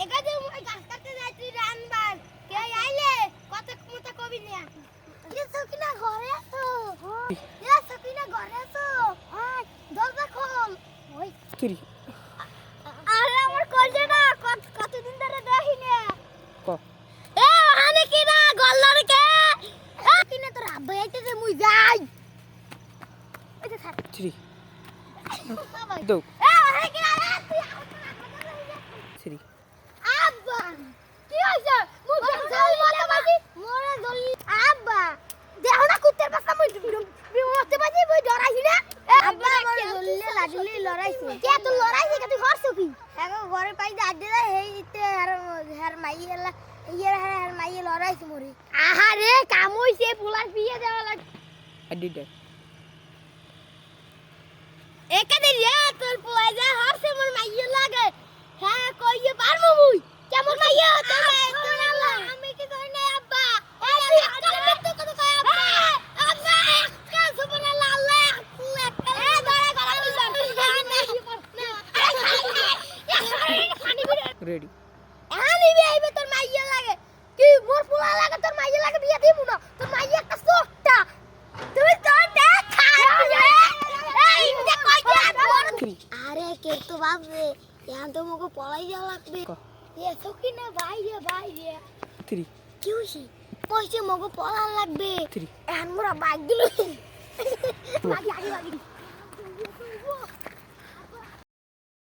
একাদে মই গাছ কাটতে যাইছি রানবার কে আইলে কত কথা কবি নিয়া এ সকিনা ঘরে আছো এ সকিনা ঘরে আছো দরজা খোল ওই কিরি আরে আমার কলজেটা কতদিন ধরে দেখি না ক এ ওখানে কি না গল্লার কে কিনে তোর আব্বা আইতেছে মুই যাই এই যে স্যার কিরি বাবা দাও এ ওখানে কি না তুই কিরি আব্বা কি হইছে মুই জল মতে বাজি মোরে জল আব্বা দেখো না কুত্তের বাচ্চা মুই মতে বাজি মুই ডরাইছি না আব্বা মোরে জললে লাগলি লড়াইছে কে তো লড়াইছে কে তুই করছ কি এগো ঘরে পাই দে আড্ডে দে হেইতে আর মাইয়েলা ইয়ার মাইয়ে লড়াইছে মোরে আহারে কাম হইছে পুলার বিয়ে দেওয়া লাগ আডিডা একাদে রে তোর পোয়া যা হরছে মোর মাইয়ে লাগে হ্যাঁ কইয়ে পারমু মুই কেমন মাইয়া তোর তোর আল্লাহ আমি কি কই না আব্বা তুই আকাল করতে কত কই আব্বা আব্বা কাল সুবহানাল্লাহ আল্লাহ এ ধরে গলা কইছ রেডি আনি আইবে তোর মাইয়া লাগে কি মোর পোলা লাগে তোর মাইয়া লাগে বিয়া দিমু না তোর মাইয়া একটা সোকটা তুই তো দেখা এই যে কই কিরি আরে কে তো বাবরে এখন তো মগো পলাই যাওয়া লাগবে ক এ সকিনা বাইরে কিরি কি হইছে পয়সা মগো পলান লাগবে কিরি এখন মোরা বাইক দিল বাগি আগে বাগি